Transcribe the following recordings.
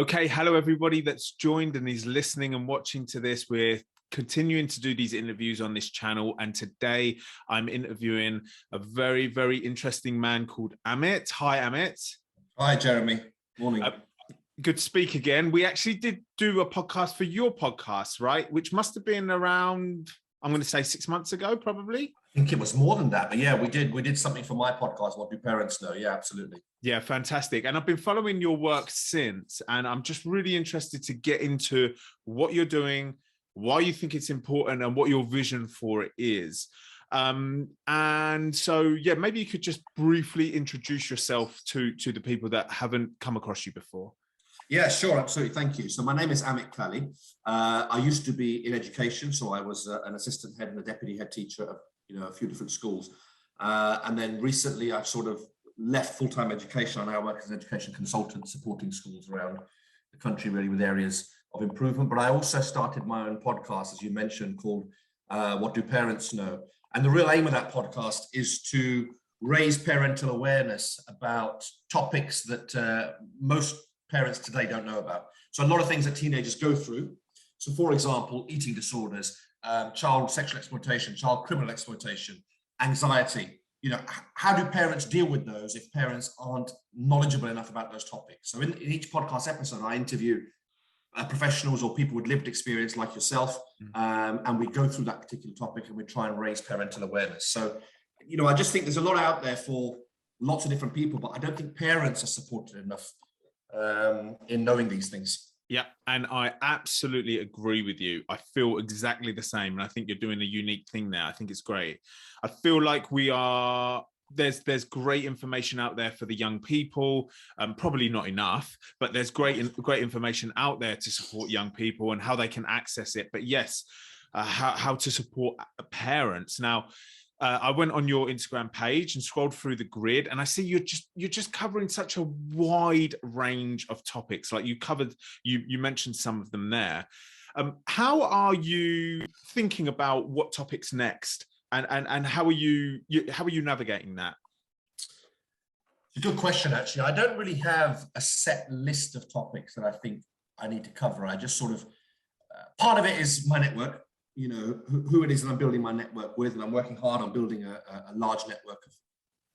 Okay, hello everybody that's joined and is listening and watching to this. We're continuing to do these interviews on this channel, and today I'm interviewing a very, very interesting man called Amit. Hi, Amit. Hi, Jeremy. Morning. Good to speak again. We actually did do a podcast for your podcast, right? Which must have been around, I'm going to say 6 months ago, probably. I think it was more than that, but yeah, we did something for my podcast. What do parents know? Yeah, absolutely. Yeah, fantastic. And I've been following your work since, and I'm just really interested to get into what you're doing, why you think it's important, and what your vision for it is. And so, yeah, maybe you could just briefly introduce yourself to the people that haven't come across you before. Yeah, sure, absolutely. Thank you. So my name is Amit. I used to be in education, so I was an assistant head and a deputy head teacher of a few different schools, and then recently I've sort of left full-time education. I now work as an education consultant supporting schools around the country, really, with areas of improvement. But I also started my own podcast, as you mentioned, called What Do Parents Know? And the real aim of that podcast is to raise parental awareness about topics that most parents today don't know about. So a lot of things that teenagers go through. So for example, eating disorders, child sexual exploitation, child criminal exploitation, anxiety. How do parents deal with those if parents aren't knowledgeable enough about those topics? So in each podcast episode, I interview professionals or people with lived experience like yourself, and we go through that particular topic and we try and raise parental awareness. So, I just think there's a lot out there for lots of different people, but I don't think parents are supported enough in knowing these things. Yeah, and I absolutely agree with you. I feel exactly the same, and I think you're doing a unique thing there. I think it's great. I feel like there's great information out there for the young people. Probably not enough, but there's great information out there to support young people and how they can access it. But yes, how to support parents. Now, I went on your Instagram page and scrolled through the grid, and I see you're just covering such a wide range of topics. Like you mentioned some of them there. How are you thinking about what topics next, and how are you navigating that? It's a good question, actually. I don't really have a set list of topics that I think I need to cover. I just sort of part of it is my network. Who it is that I'm building my network with, and I'm working hard on building a large network of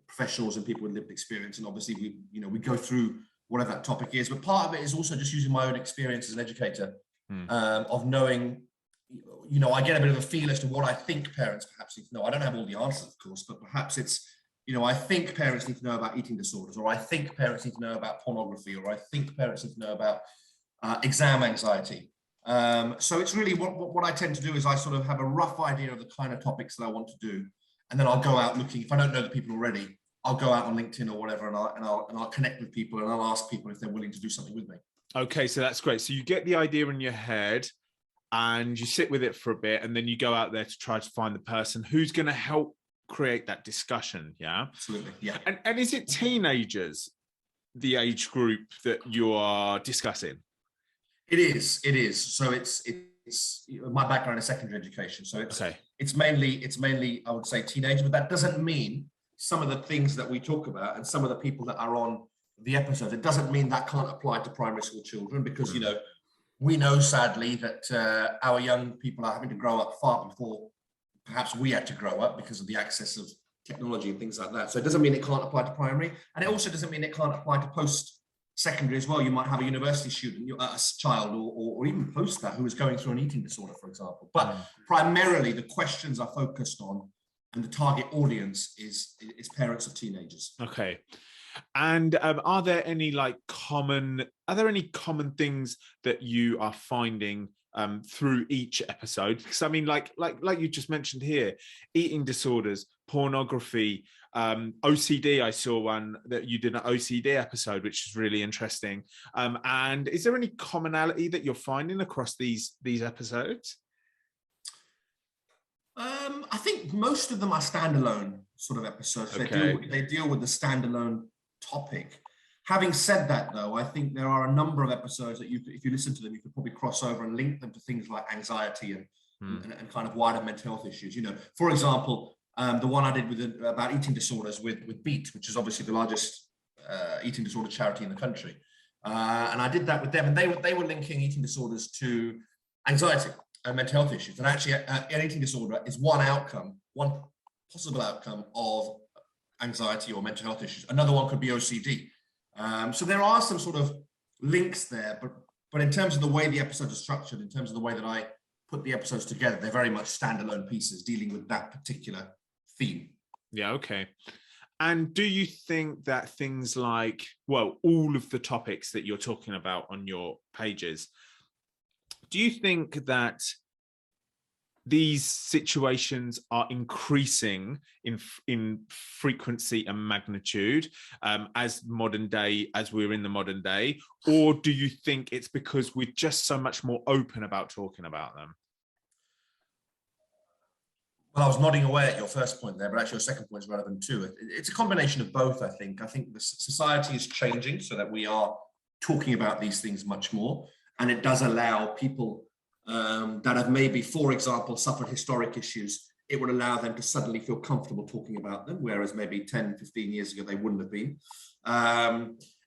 professionals and people with lived experience. And obviously we go through whatever that topic is, but part of it is also just using my own experience as an educator, of knowing, I get a bit of a feel as to what I think parents perhaps need to know. I don't have all the answers, of course, but perhaps it's, I think parents need to know about eating disorders, or I think parents need to know about pornography, or I think parents need to know about exam anxiety. So it's really what I tend to do is I sort of have a rough idea of the kind of topics that I want to do, and then I'll go out looking. If I don't know the people already, I'll go out on LinkedIn or whatever, and I'll connect with people, and I'll ask people if they're willing to do something with me. Okay, so that's great. So you get the idea in your head, and you sit with it for a bit, and then you go out there to try to find the person who's going to help create that discussion. Yeah, absolutely. Yeah. And is it teenagers, the age group that you are discussing? It is. So it's my background is secondary education. So it's mainly I would say teenagers, but that doesn't mean some of the things that we talk about and some of the people that are on the episodes, it doesn't mean that can't apply to primary school children, because we know sadly that our young people are having to grow up far before perhaps we had to grow up because of the access of technology and things like that. So it doesn't mean it can't apply to primary, and it also doesn't mean it can't apply to post-secondary as well. You might have a university student, a child, or even post that, who is going through an eating disorder, for example. But primarily the questions are focused on, and the target audience is parents of teenagers. Okay. And are there any common things that you are finding through each episode? Because I mean, like you just mentioned here, eating disorders, pornography, OCD. I saw one that you did an OCD episode, which is really interesting. And is there any commonality that you're finding across these episodes? I think most of them are standalone sort of episodes. Okay. They deal with the standalone topic. Having said that, though, I think there are a number of episodes that if you listen to them, you could probably cross over and link them to things like anxiety and kind of wider mental health issues. For example, the one I did about eating disorders with Beat, which is obviously the largest eating disorder charity in the country. And I did that with them, and they were linking eating disorders to anxiety and mental health issues. And actually, an eating disorder is one possible outcome of anxiety or mental health issues. Another one could be OCD. So there are some sort of links there, but in terms of the way the episodes are structured, in terms of the way that I put the episodes together, they're very much standalone pieces dealing with that particular theme. Yeah, okay. And do you think that things like, well, all of the topics that you're talking about on your pages, do you think that these situations are increasing in frequency and magnitude as we're in the modern day? Or do you think it's because we're just so much more open about talking about them? Well, I was nodding away at your first point there, but actually your second point is relevant too. It's a combination of both, I think. I think the society is changing so that we are talking about these things much more. And it does allow people that have maybe, for example, suffered historic issues, it would allow them to suddenly feel comfortable talking about them, whereas maybe 10, 15 years ago, they wouldn't have been.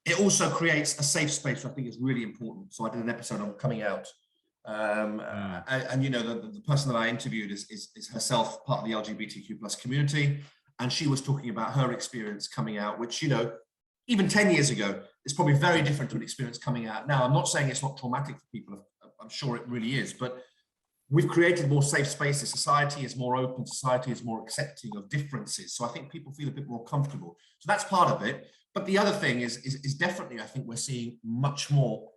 It also creates a safe space, which I think is really important. So I did an episode on coming out. And you know, the person that I interviewed is herself part of the LGBTQ plus community, and she was talking about her experience coming out, which, you know, even 10 years ago is probably very different to an experience coming out now. I'm not saying it's not traumatic for people, I'm sure it really is, but we've created more safe spaces. Society is more open, society is more accepting of differences, so I think people feel a bit more comfortable. So that's part of it. But the other thing is definitely, I think we're seeing much more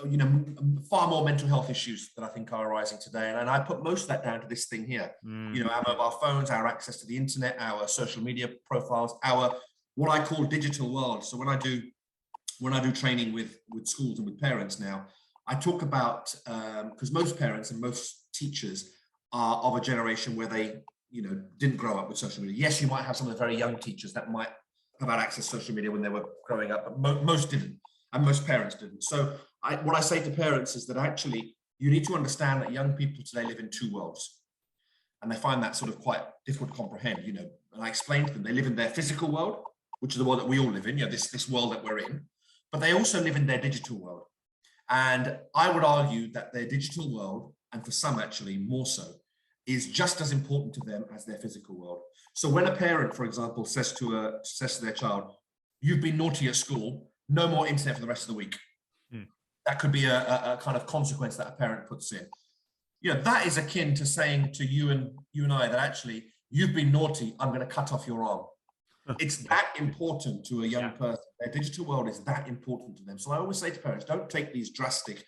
you know, far more mental health issues that I think are arising today. And I put most of that down to this thing here. You know, our mobile phones, our access to the internet, our social media profiles, our what I call digital world. So when I do training with schools and with parents now, I talk about, because most parents and most teachers are of a generation where they, you know, didn't grow up with social media. Yes, you might have some of the very young teachers that might have had access to social media when they were growing up, but most didn't. And most parents didn't. So what I say to parents is that actually you need to understand that young people today live in two worlds. And they find that sort of quite difficult to comprehend, you know. And I explain to them, they live in their physical world, which is the world that we all live in, you know, this world that we're in. But they also live in their digital world. And I would argue that their digital world, and for some actually more so, is just as important to them as their physical world. So when a parent, for example, says to their child, "You've been naughty at school, no more internet for the rest of the week." That could be a kind of consequence that a parent puts in. You know, that is akin to saying to you and I that actually, "You've been naughty, I'm going to cut off your arm." It's that important to a young person. Their digital world is that important to them. So I always say to parents, don't take these drastic,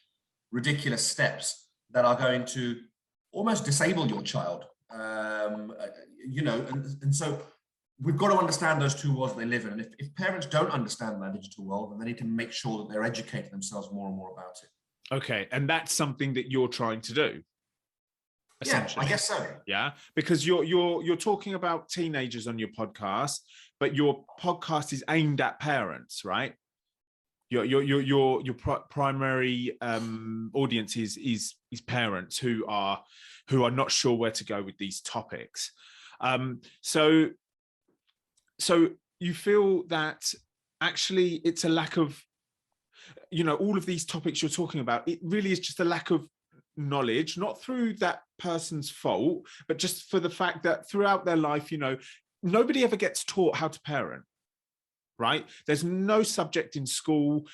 ridiculous steps that are going to almost disable your child. You know, and so we've got to understand those two worlds they live in. And if parents don't understand that digital world, then they need to make sure that they're educating themselves more and more about it. Okay, and that's something that you're trying to do. Yeah, I guess so. Yeah, because you're talking about teenagers on your podcast, but your podcast is aimed at parents, right? Your primary audience is parents who are not sure where to go with these topics. So you feel that actually it's a lack of, you know, all of these topics you're talking about, it really is just a lack of knowledge, not through that person's fault, but just for the fact that throughout their life, you know, nobody ever gets taught how to parent, right? There's no subject in school,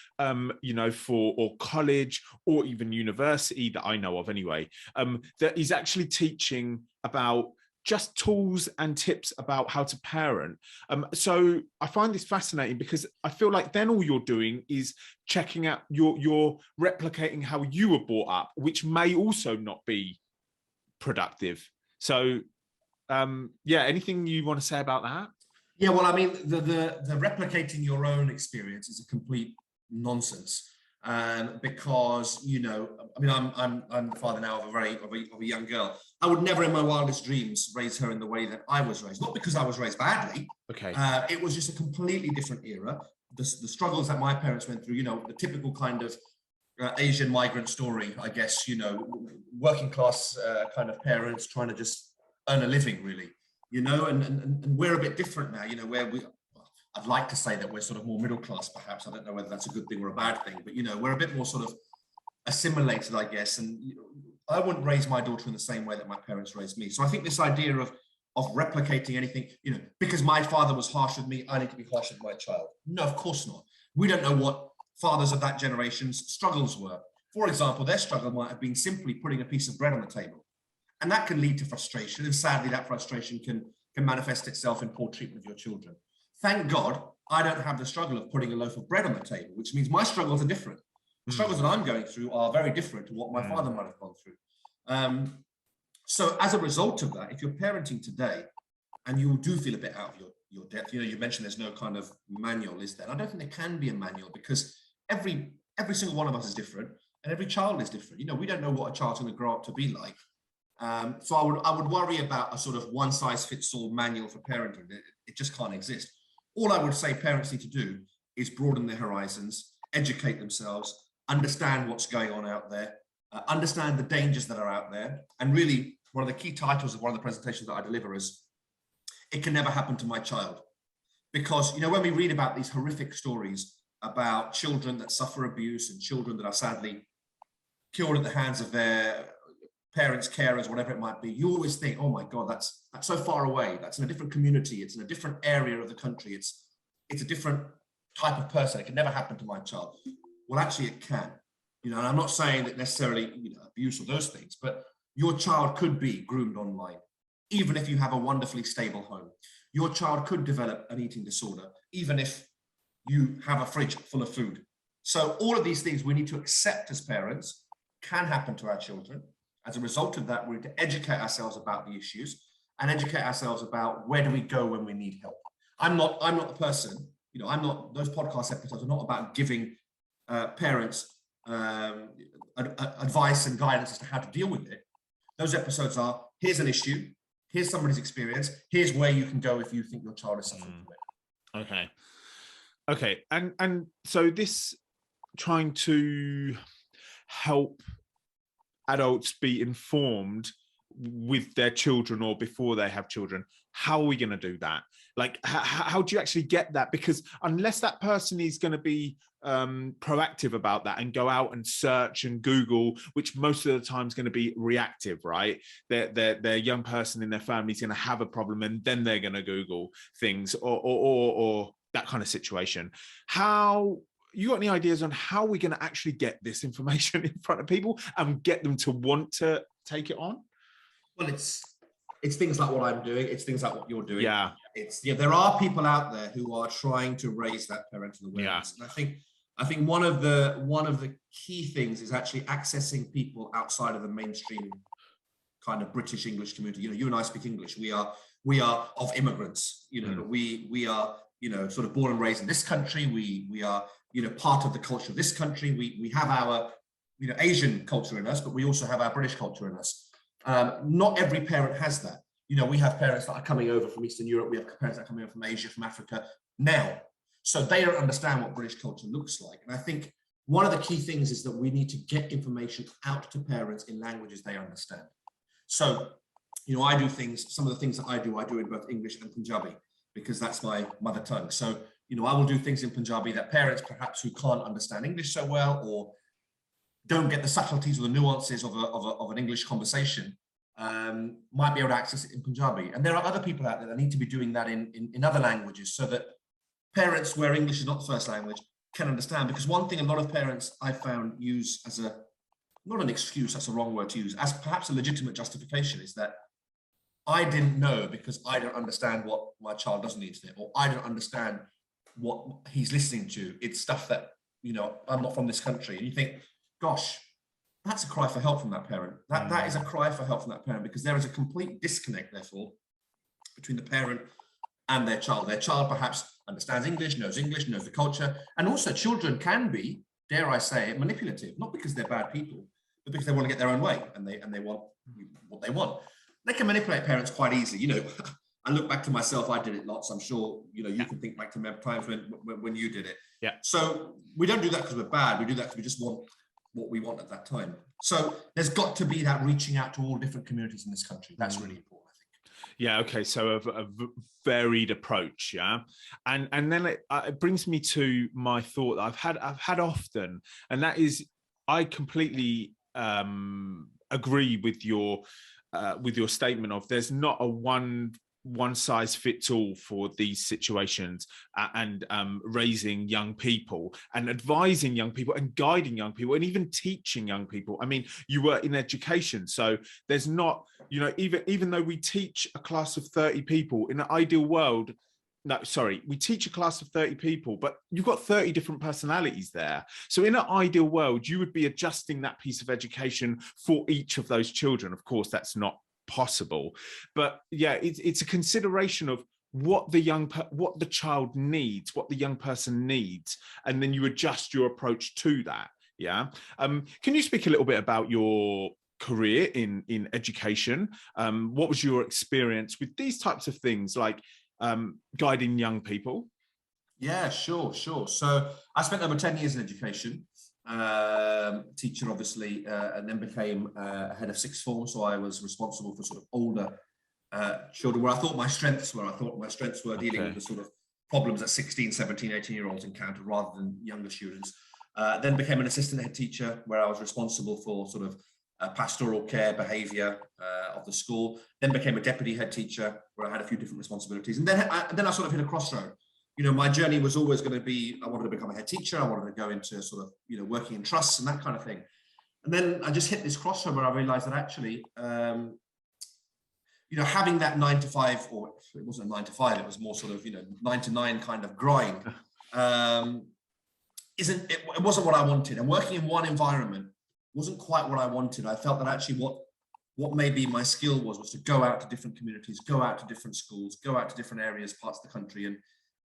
you know, or college or even university that I know of anyway, that is actually teaching about just tools and tips about how to parent. So I find this fascinating because I feel like then all you're doing is checking out, you're replicating how you were brought up, which may also not be productive. So yeah, anything you want to say about that? Yeah, well, I mean, the replicating your own experience is a complete nonsense. Because, you know, I mean, I'm the father now of a young girl. I would never in my wildest dreams raise her in the way that I was raised, not because I was raised badly. Okay. It was just a completely different era. The struggles that my parents went through, you know, the typical kind of Asian migrant story, I guess, you know, working class kind of parents trying to just earn a living, really, you know, and we're a bit different now, you know, where I'd like to say that we're sort of more middle class, perhaps. I don't know whether that's a good thing or a bad thing, but, you know, we're a bit more sort of assimilated, I guess. And you know, I wouldn't raise my daughter in the same way that my parents raised me. So I think this idea of replicating anything, you know, because my father was harsh with me, I need to be harsh with my child. No, of course not. We don't know what fathers of that generation's struggles were. For example, their struggle might have been simply putting a piece of bread on the table. And that can lead to frustration. And sadly, that frustration can manifest itself in poor treatment of your children. Thank God, I don't have the struggle of putting a loaf of bread on the table, which means my struggles are different. The struggles that I'm going through are very different to what my father might have gone through. So as a result of that, if you're parenting today, and you do feel a bit out of your depth, you know, you mentioned there's no kind of manual, is there? I don't think there can be a manual, because every single one of us is different, and every child is different. You know, we don't know what a child's going to grow up to be like. So I would worry about a sort of one size fits all manual for parenting. It just can't exist. All I would say parents need to do is broaden their horizons, educate themselves, understand what's going on out there, understand the dangers that are out there. And really, one of the key titles of one of the presentations that I deliver is, "It can never happen to my child." Because, you know, when we read about these horrific stories about children that suffer abuse and children that are sadly killed at the hands of their parents, carers, whatever it might be, you always think, oh my God, that's so far away. That's in a different community. It's in a different area of the country. It's a different type of person. It can never happen to my child. Well, actually it can. You know, and I'm not saying that necessarily, you know, abuse or those things, but your child could be groomed online, even if you have a wonderfully stable home. Your child could develop an eating disorder, even if you have a fridge full of food. So all of these things we need to accept as parents can happen to our children. As a result of that, we need to educate ourselves about the issues and educate ourselves about where do we go when we need help. I'm not the person, you know, those podcast episodes are not about giving parents advice and guidance as to how to deal with it. Those episodes are, here's an issue, here's somebody's experience, here's where you can go if you think your child is suffering from it. Okay. And so this trying to help adults be informed with their children or before they have children, how are we going to do that? Like, how do you actually get that? Because unless that person is going to be proactive about that and go out and search and Google, which most of the time is going to be reactive, right? Their young person in their family is going to have a problem and then they're going to Google things or that kind of situation. How you got any ideas on how we're going to actually get this information in front of people and get them to want to take it on? Well, it's things like what I'm doing. It's things like what you're doing. Yeah. There are people out there who are trying to raise that parental awareness. Yeah. And I think one of the key things is actually accessing people outside of the mainstream kind of British English community. You know, you and I speak English. We are of immigrants. You know, we are, you know, sort of born and raised in this country. We are, you know, part of the culture of this country. We have our, you know, Asian culture in us, but we also have our British culture in us. Not every parent has that. You know, we have parents that are coming over from Eastern Europe. We have parents that are coming over from Asia, from Africa now. So they don't understand what British culture looks like. And I think one of the key things is that we need to get information out to parents in languages they understand. So, you know, I do things, some of the things that I do in both English and Punjabi, because that's my mother tongue. So, you know, I will do things in Punjabi that parents perhaps who can't understand English so well or don't get the subtleties or the nuances of an English conversation might be able to access it in Punjabi. And there are other people out there that need to be doing that in other languages so that parents where English is not the first language can understand. Because one thing a lot of parents I found use as not an excuse, that's a wrong word to use, as perhaps a legitimate justification is that I didn't know because I don't understand what my child doesn't need to know, or I don't understand what he's listening to. It's stuff that, you know, I'm not from this country. And you think, gosh, that's a cry for help from that parent. That is a cry for help from that parent, because there is a complete disconnect, therefore, between the parent and their child. Their child perhaps understands English, knows the culture. And also children can be, dare I say it, manipulative, not because they're bad people, but because they want to get their own way and they want what they want. They can manipulate parents quite easily. You know, I look back to myself, I did it lots. I'm sure, you know, you can think back to times when you did it. Yeah. So we don't do that because we're bad. We do that because we just want what we want at that time. So there's got to be that reaching out to all different communities in this country. That's really important, I think. Yeah. Okay. So varied approach. Yeah. And then it brings me to my thought that I've had often, and that is, I completely agree with your statement of there's not a one size fits all for these situations, and raising young people and advising young people and guiding young people and even teaching young people. I mean, you were in education, so there's not, you know, even though we teach a class of 30 people in an ideal world, no, sorry, we teach a class of 30 people, but you've got 30 different personalities there. So in an ideal world, you would be adjusting that piece of education for each of those children. Of course, that's not possible. But yeah, it's a consideration of what the child needs, what the young person needs, and then you adjust your approach to that. Yeah. Can you speak a little bit about your career in education? What was your experience with these types of things, like guiding young people? Yeah, sure. So I spent over 10 years in education, teacher, obviously, and then became head of sixth form. So I was responsible for sort of older children, where I thought my strengths were. I thought my strengths were dealing with the sort of problems that 16, 17, 18-year-olds encounter rather than younger students. Then became an assistant head teacher, where I was responsible for sort of pastoral care, behaviour of the school. Then became a deputy head teacher, where I had a few different responsibilities. And then I sort of hit a crossroad. You know, my journey was always going to be, I wanted to become a head teacher. I wanted to go into sort of, you know, working in trusts and that kind of thing. And then I just hit this crossroad where I realized that actually, you know, having that 9 to 5, or it wasn't a 9 to 5, it was more sort of, you know, 9 to 9 kind of grind, it wasn't what I wanted. And working in one environment wasn't quite what I wanted. I felt that actually what maybe my skill was to go out to different communities, go out to different schools, go out to different areas, parts of the country,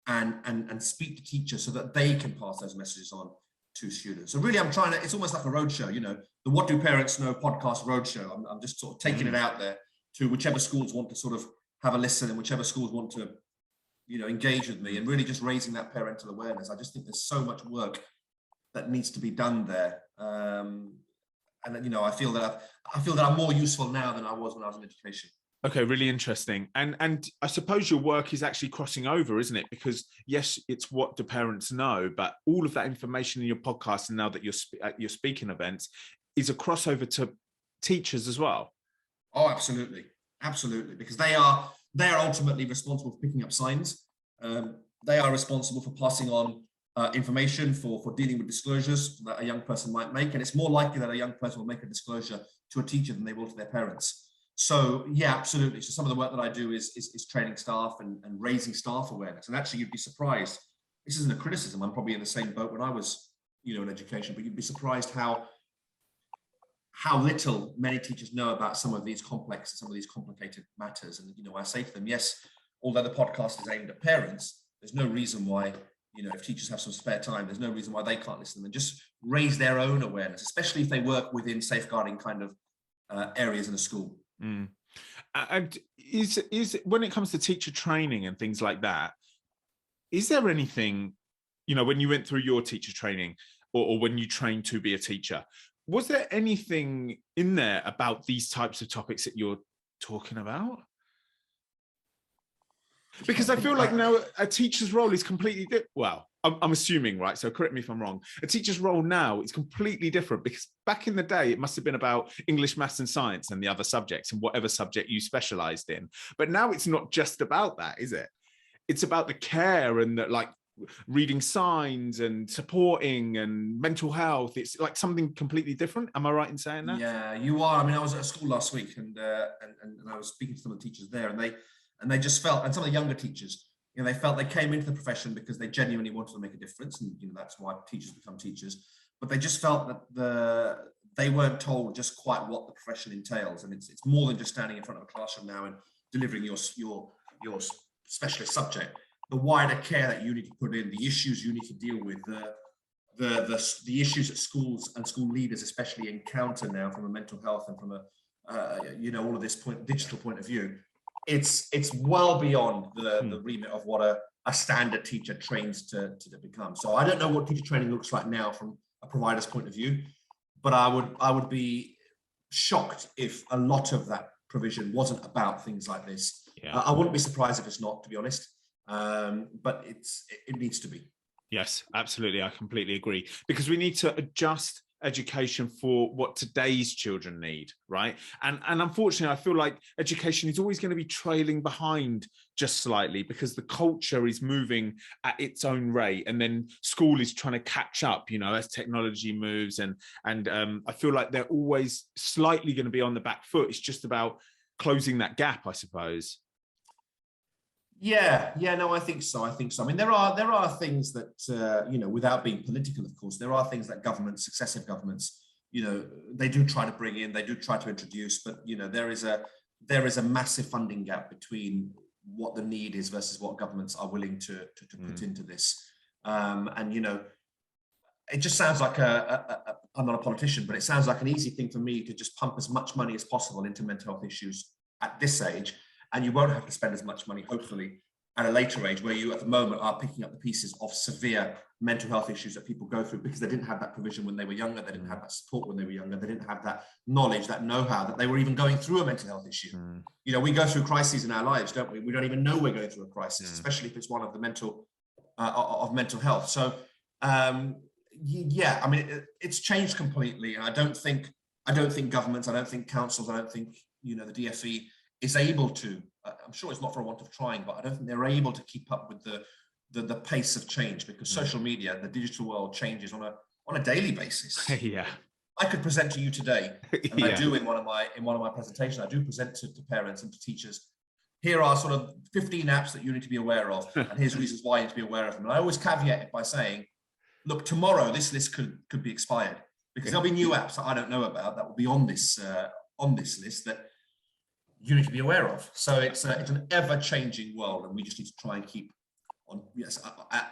and speak to teachers so that they can pass those messages on to students. So really, I'm trying to, it's almost like a roadshow, you know, the What Do Parents Know podcast roadshow. I'm just sort of taking it out there to whichever schools want to sort of have a listen, and whichever schools want to, you know, engage with me, and really just raising that parental awareness. I just think there's so much work that needs to be done there. And, you know, I feel that I'm more useful now than I was when I was in education. Okay, really interesting. And I suppose your work is actually crossing over, isn't it? Because yes, it's what do parents know, but all of that information in your podcast, and now that you're at your speaking events, is a crossover to teachers as well. Oh, absolutely, because they are ultimately responsible for picking up signs. They are responsible for passing on information, for dealing with disclosures that a young person might make, and it's more likely that a young person will make a disclosure to a teacher than they will to their parents. So yeah, absolutely. So some of the work that I do is training staff and raising staff awareness. And actually, you'd be surprised. This isn't a criticism. I'm probably in the same boat when I was, you know, in education. But you'd be surprised how little many teachers know about some of these complex and some of these complicated matters. And you know, I say to them, yes, although the podcast is aimed at parents, there's no reason why, you know, if teachers have some spare time, there's no reason why they can't listen and just raise their own awareness, especially if they work within safeguarding kind of areas in a school. Mm. And is when it comes to teacher training and things like that, is there anything, you know, when you went through your teacher training, or when you trained to be a teacher, was there anything in there about these types of topics that you're talking about? Because I feel like now a teacher's role is completely different. Well, I'm assuming, right? So correct me if I'm wrong. A teacher's role now is completely different, because back in the day, it must have been about English, maths, and science and the other subjects and whatever subject you specialized in. But now it's not just about that, is it? It's about the care and the, like, reading signs and supporting and mental health. It's like something completely different. Am I right in saying that? Yeah, you are. I mean, I was at a school last week, and I was speaking to some of the teachers there, and they just felt, and some of the younger teachers, you know, they felt they came into the profession because they genuinely wanted to make a difference, and you know, that's why teachers become teachers. But they just felt that they weren't told just quite what the profession entails, and it's more than just standing in front of a classroom now and delivering your specialist subject. The wider care that you need to put in, the issues you need to deal with, the issues that schools and school leaders especially encounter now from a mental health and from a you know, all of this digital point of view. It's well beyond the remit of what a standard teacher trains to become. So I don't know what teacher training looks like now from a provider's point of view, but I would be shocked if a lot of that provision wasn't about things like this. Yeah. I wouldn't be surprised if it's not, to be honest, but it needs to be. Yes, absolutely. I completely agree, because we need to adjust education for what today's children need, right? And unfortunately, I feel like education is always going to be trailing behind just slightly, because the culture is moving at its own rate, and then school is trying to catch up, you know, as technology moves, and I feel like they're always slightly going to be on the back foot. It's just about closing that gap, I suppose. Yeah, no, I think so. I mean, there are things that you know, without being political, of course, there are things that governments, successive governments, you know, they do try to bring in, they do try to introduce, but you know, there is a massive funding gap between what the need is versus what governments are willing to put into this. And you know, it just sounds like I'm not a politician, but it sounds like an easy thing for me to just pump as much money as possible into mental health issues at this age. And you won't have to spend as much money, hopefully, at a later age, where you at the moment are picking up the pieces of severe mental health issues that people go through because they didn't have that provision when they were younger, they didn't have that support when they were younger, they didn't have that knowledge, that know-how, that they were even going through a mental health issue. You know, we go through crises in our lives, don't we? We don't even know we're going through a crisis, especially if it's one of the mental health. So yeah, I mean, it's changed completely, and I don't think governments, I don't think councils, I don't think, you know, the DfE is able to, I'm sure it's not for a want of trying, but I don't think they're able to keep up with the pace of change, because social media, the digital world, changes on a daily basis. Yeah. I could present to you today, and Yeah. I do in one of my presentations, I do present to parents and to teachers. Here are sort of 15 apps that you need to be aware of, and here's reasons why you need to be aware of them. And I always caveat it by saying, look, tomorrow this list could be expired, because there'll be new apps that I don't know about that will be on this list that you need to be aware of. So it's an ever-changing world, and we just need to try and keep on,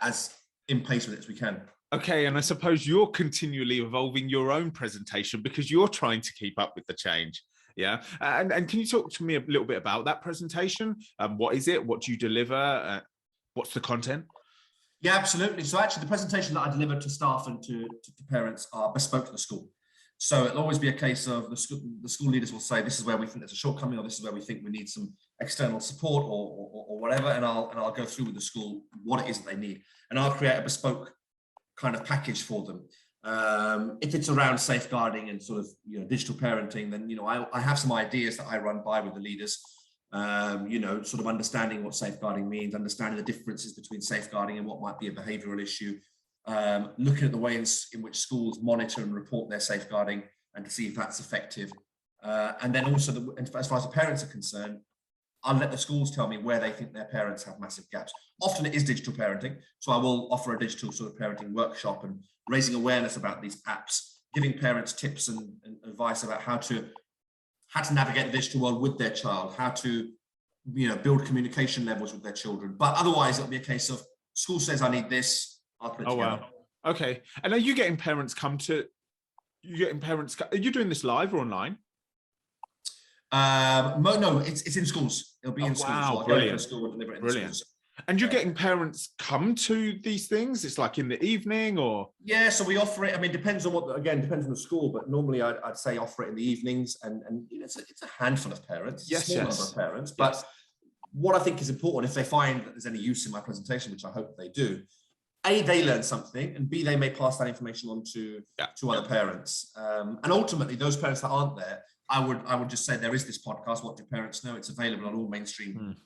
as in place with it as we can. Okay, and I suppose you're continually evolving your own presentation because you're trying to keep up with the change. Yeah, and can you talk to me a little bit about that presentation? What is it? What do you deliver? What's the content? Yeah, absolutely. So actually, the presentation that I deliver to staff and to parents are bespoke to the school. So it'll always be a case of the school leaders will say, this is where we think there's a shortcoming, or this is where we think we need some external support, or whatever, and I'll go through with the school what it is that they need, and I'll create a bespoke kind of package for them. If it's around safeguarding and sort of, you know, digital parenting, then, you know, I have some ideas that I run by with the leaders. You know, sort of understanding what safeguarding means, understanding the differences between safeguarding and what might be a behavioural issue. Looking at the ways in which schools monitor and report their safeguarding, and to see if that's effective. And then also, as far as the parents are concerned, I'll let the schools tell me where they think their parents have massive gaps. Often it is digital parenting. So I will offer a digital sort of parenting workshop and raising awareness about these apps, giving parents tips and advice about how to navigate the digital world with their child, how to, you know, build communication levels with their children. But otherwise, it'll be a case of school says, I need this, I'll put it together. Wow. Okay. And are you getting parents are you doing this live or online? No, it's in schools. It'll be in schools. Wow, So brilliant. School and deliver it in Brilliant. schools. And you're getting parents come to these things? It's like in the evening, or? Yeah, so we offer it. I mean, depends on depends on the school, but normally I'd say offer it in the evenings, and you know, it's a handful of parents, a small number of parents. But what I think is important, if they find that there's any use in my presentation, which I hope they do, A, they learn something, and B, they may pass that information on to other parents. And ultimately, those parents that aren't there, I would just say there is this podcast, What Do Parents Know? It's available on all mainstream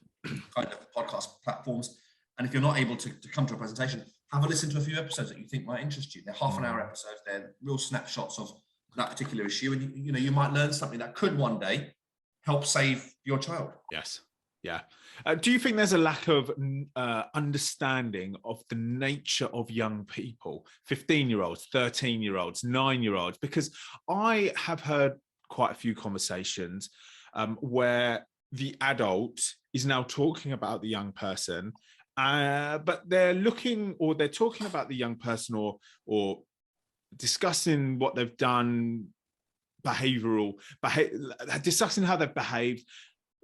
kind of podcast platforms. And if you're not able to come to a presentation, have a listen to a few episodes that you think might interest you. They're half-an-hour episodes. They're real snapshots of that particular issue, and you know, you might learn something that could one day help save your child. Yes. Yeah. Do you think there's a lack of understanding of the nature of young people, 15-year-olds, 13-year-olds, 9-year-olds? Because I have heard quite a few conversations where the adult is now talking about the young person, but they're talking about the young person or discussing what they've done, discussing how they've behaved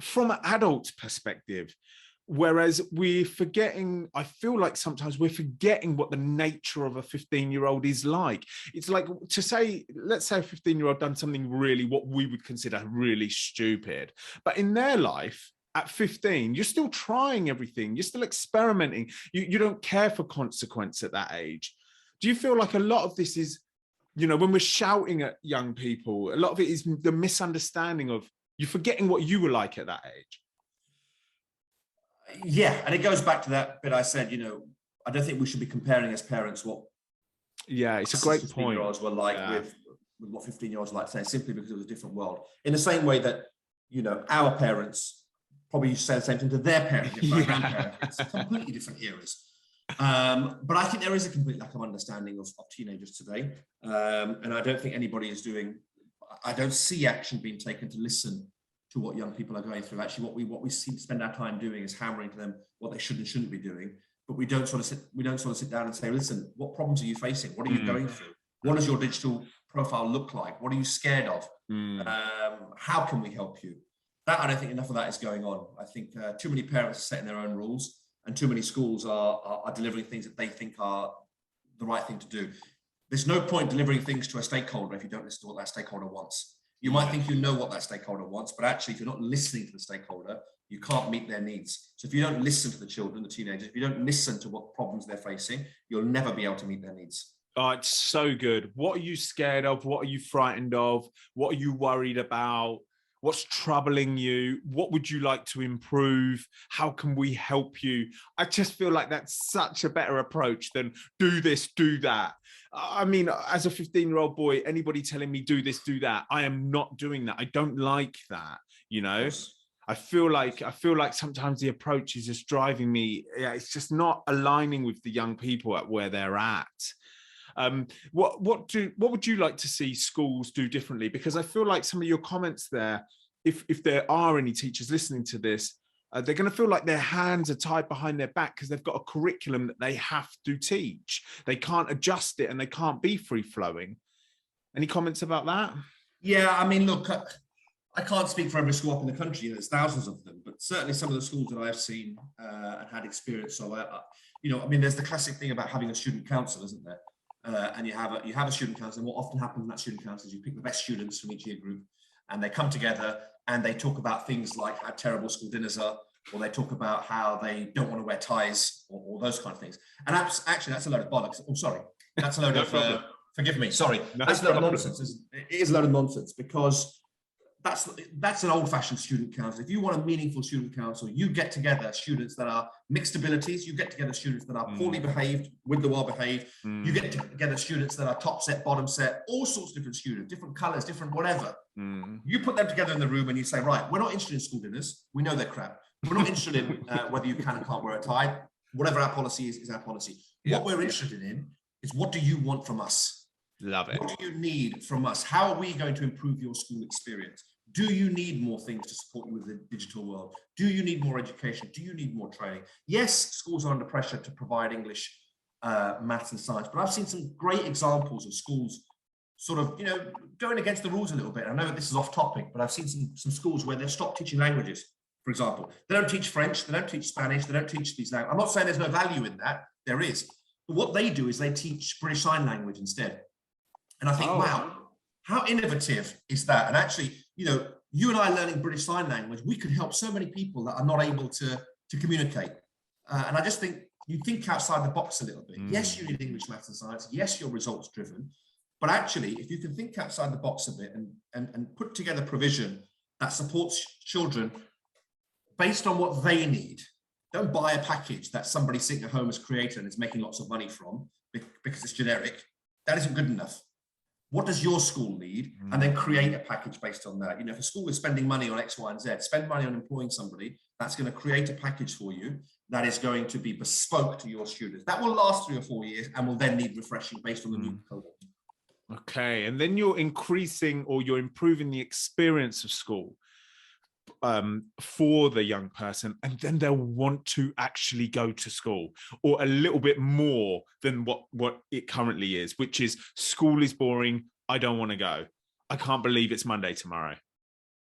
from an adult's perspective. Whereas I feel like sometimes we're forgetting what the nature of a 15-year-old is like. It's like to say, let's say a 15-year-old done something what we would consider really stupid, but in their life, at 15, you're still trying everything. You're still experimenting. You don't care for consequence at that age. Do you feel like a lot of this is, when we're shouting at young people, a lot of it is the misunderstanding of you forgetting what you were like at that age? Yeah, and it goes back to that bit I said, I don't think we should be comparing as parents what it's a great point. 15-year-olds were like with what 15-year-olds like today, simply because it was a different world. In the same way that, our parents probably used to say the same thing to their parents, my grandparents. It's completely different eras. But I think there is a complete lack of understanding of teenagers today. And I don't think anybody is I don't see action being taken to listen to what young people are going through. Actually, what we seem to spend our time doing is hammering to them what they should and shouldn't be doing. But we don't sort of sit down and say, listen, what problems are you facing? What are you going through? What does your digital profile look like? What are you scared of? How can we help you? I don't think enough of that is going on. I think too many parents are setting their own rules, and too many schools are delivering things that they think are the right thing to do. There's no point delivering things to a stakeholder if you don't listen to what that stakeholder wants. You might think you know what that stakeholder wants, but actually, if you're not listening to the stakeholder, you can't meet their needs. So if you don't listen to the children, the teenagers, if you don't listen to what problems they're facing, you'll never be able to meet their needs. Oh, it's so good. What are you scared of? What are you frightened of? What are you worried about? What's troubling you? What would you like to improve? How can we help you? I just feel like that's such a better approach than do this, do that. I mean, as a 15-year-old boy, anybody telling me do this, do that, I am not doing that. I don't like that, I feel like sometimes the approach is just driving me. Yeah, it's just not aligning with the young people at where they're at. What would you like to see schools do differently? Because I feel like some of your comments there, if there are any teachers listening to this, they're going to feel like their hands are tied behind their back because they've got a curriculum that they have to teach. They can't adjust it and they can't be free flowing. Any comments about that? Yeah, I mean, look, I can't speak for every school up in the country. There's thousands of them, but certainly some of the schools that I've seen and had experience of, there's the classic thing about having a student council, isn't there? And you have a student council, and what often happens in that student council is you pick the best students from each year group, and they come together and they talk about things like how terrible school dinners are, or they talk about how they don't want to wear ties, or those kind of things. And actually, that's a load of bollocks. Oh, sorry, that's a load of. Forgive me, sorry, that's a load of nonsense. It is a load of nonsense because that's an old-fashioned student council. If you want a meaningful student council, you get together students that are mixed abilities, you get together students that are poorly behaved with the well-behaved, you get together students that are top set, bottom set, all sorts of different students, different colors, different whatever. You put them together in the room and you say, right, we're not interested in school dinners. We know they're crap. We're not interested in whether you can and can't wear a tie. Whatever our policy is our policy. What we're interested in is, what do you want from us? Love it. What do you need from us? How are we going to improve your school experience? Do you need more things to support you with the digital world? Do you need more education? Do you need more training? Yes, schools are under pressure to provide English, maths and science, but I've seen some great examples of schools sort of, going against the rules a little bit. I know that this is off topic, but I've seen some schools where they've stopped teaching languages, for example. They don't teach French, they don't teach Spanish, they don't teach these languages. I'm not saying there's no value in that, there is. But what they do is they teach British Sign Language instead. And I think, wow, how innovative is that? And actually, you and I learning British Sign Language, we could help so many people that are not able to communicate. And I just think you think outside the box a little bit. Yes, you need English, maths and science. Yes, you're results driven. But actually, if you can think outside the box a bit and put together provision that supports children based on what they need, don't buy a package that somebody sitting at home has created and is making lots of money from because it's generic. That isn't good enough. What does your school need? And then create a package based on that. If a school is spending money on X, Y, and Z, spend money on employing somebody that's going to create a package for you that is going to be bespoke to your students. That will last 3 or 4 years and will then need refreshing based on the new cohort. Okay, and then you're increasing or you're improving the experience of school for the young person, and then they'll want to actually go to school, or a little bit more than what it currently is, which is school is boring, I don't want to go, I can't believe it's Monday tomorrow.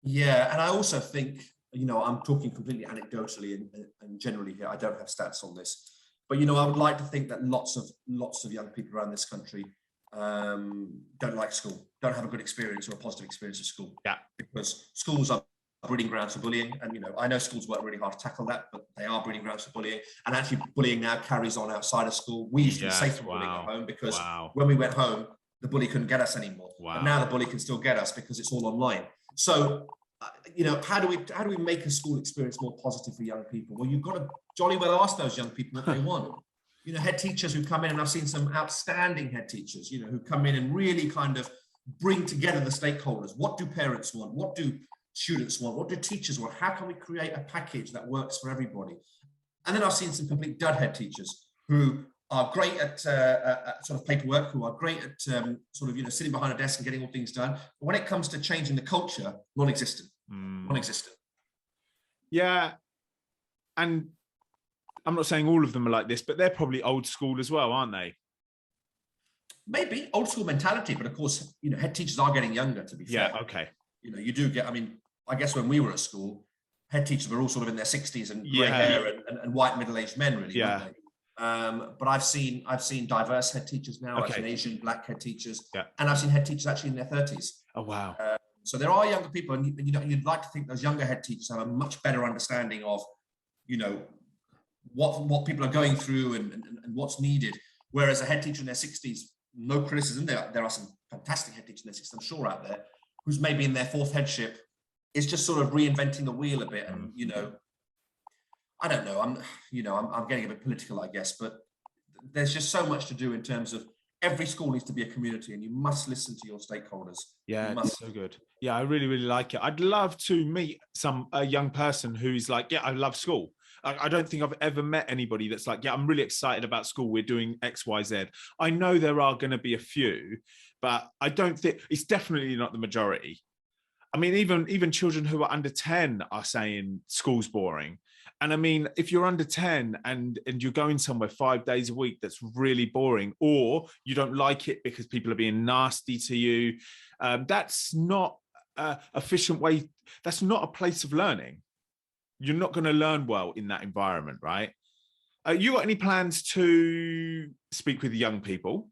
Yeah, and I also think, I'm talking completely anecdotally and generally here, I don't have stats on this, but I would like to think that lots of young people around this country don't like school, don't have a good experience or a positive experience of school. Yeah, because schools are breeding grounds for bullying. And, I know schools work really hard to tackle that, but they are breeding grounds for bullying. And actually bullying now carries on outside of school. We used to be safe from bullying at home because when we went home, the bully couldn't get us anymore. But now the bully can still get us because it's all online. So, how do we make a school experience more positive for young people? Well, you've got to jolly well ask those young people what they want. Head teachers who come in, and I've seen some outstanding head teachers, who come in and really kind of bring together the stakeholders. What do parents want? What do students want? What do teachers want? How can we create a package that works for everybody? And then I've seen some complete dud head teachers who are great at sort of paperwork, who are great at sitting behind a desk and getting all things done. But when it comes to changing the culture, non-existent. Non-existent. Yeah. And I'm not saying all of them are like this, but they're probably old school as well, aren't they? Maybe old school mentality, but of course, head teachers are getting younger, to be fair. Yeah, okay. You do get, I guess when we were at school, head teachers were all sort of in their 60s and grey hair and white middle-aged men, really, weren't they? But I've seen diverse head teachers now. I've seen Asian, black head teachers, and I've seen head teachers actually in their 30s. Oh, wow. So there are younger people, and you'd like to think those younger head teachers have a much better understanding of, what people are going through and what's needed. Whereas a head teacher in their 60s, no criticism, there are some fantastic head teachers in their 60s, I'm sure, out there, who's maybe in their fourth headship, is just sort of reinventing the wheel a bit. And, I don't know, I'm getting a bit political, I guess, but there's just so much to do in terms of every school needs to be a community, and you must listen to your stakeholders. Yeah, it's so good. Yeah, I really, really like it. I'd love to meet a young person who's like, yeah, I love school. I don't think I've ever met anybody that's like, yeah, I'm really excited about school. We're doing X, Y, Z. I know there are going to be a few, but I don't think it's definitely not the majority. I mean, even children who are under 10 are saying school's boring. And if you're under 10 and you're going somewhere 5 days a week, that's really boring, or you don't like it because people are being nasty to you, that's not an efficient way. That's not a place of learning. You're not going to learn well in that environment, right? You got any plans to speak with young people?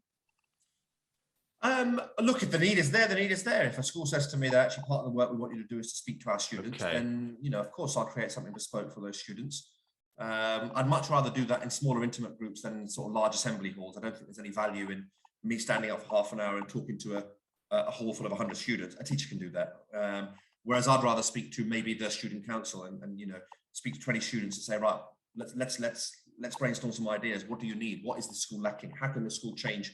Look, if the need is there, the need is there. If a school says to me that actually part of the work we want you to do is to speak to our students, then, of course, I'll create something bespoke for those students. I'd much rather do that in smaller, intimate groups than in sort of large assembly halls. I don't think there's any value in me standing up for half an hour and talking to a hall full of 100 students. A teacher can do that. Whereas I'd rather speak to maybe the student council and speak to 20 students and say, right, let's brainstorm some ideas. What do you need? What is the school lacking? How can the school change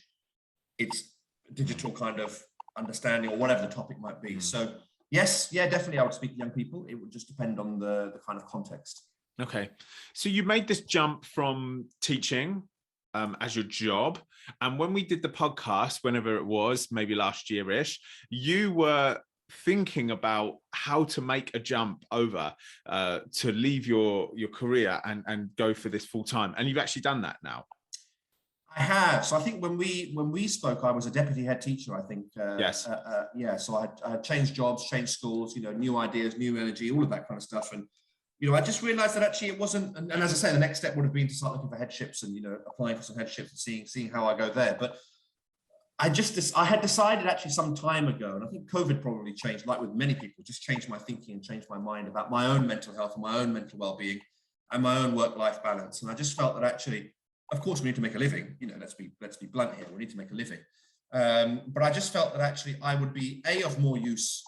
its digital kind of understanding, or whatever the topic might be? So yes, definitely I would speak to young people. It would just depend on the kind of context. Okay. So you made this jump from teaching as your job. And when we did the podcast, whenever it was, maybe last year-ish, you were thinking about how to make a jump over to leave your career and go for this full time. And you've actually done that now. I have. So I think when we spoke, I was a deputy head teacher, I think. Yes. So I had changed jobs, changed schools, new ideas, new energy, all of that kind of stuff. And, I just realized that actually it wasn't, and as I say, the next step would have been to start looking for headships and, applying for some headships and seeing how I go there. But I had decided actually some time ago, and I think COVID probably changed, like with many people, just changed my thinking and changed my mind about my own mental health and my own mental well-being and my own work-life balance. And I just felt that actually, of course, we need to make a living. Let's be blunt here. We need to make a living. But I just felt that actually I would be of more use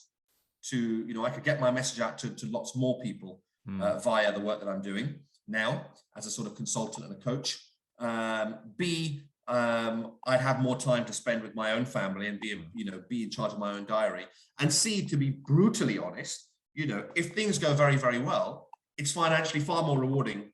to, I could get my message out to lots more people via the work that I'm doing now as a sort of consultant and a coach. B, I'd have more time to spend with my own family and be in charge of my own diary. And C, to be brutally honest, if things go very, very well, it's financially far more rewarding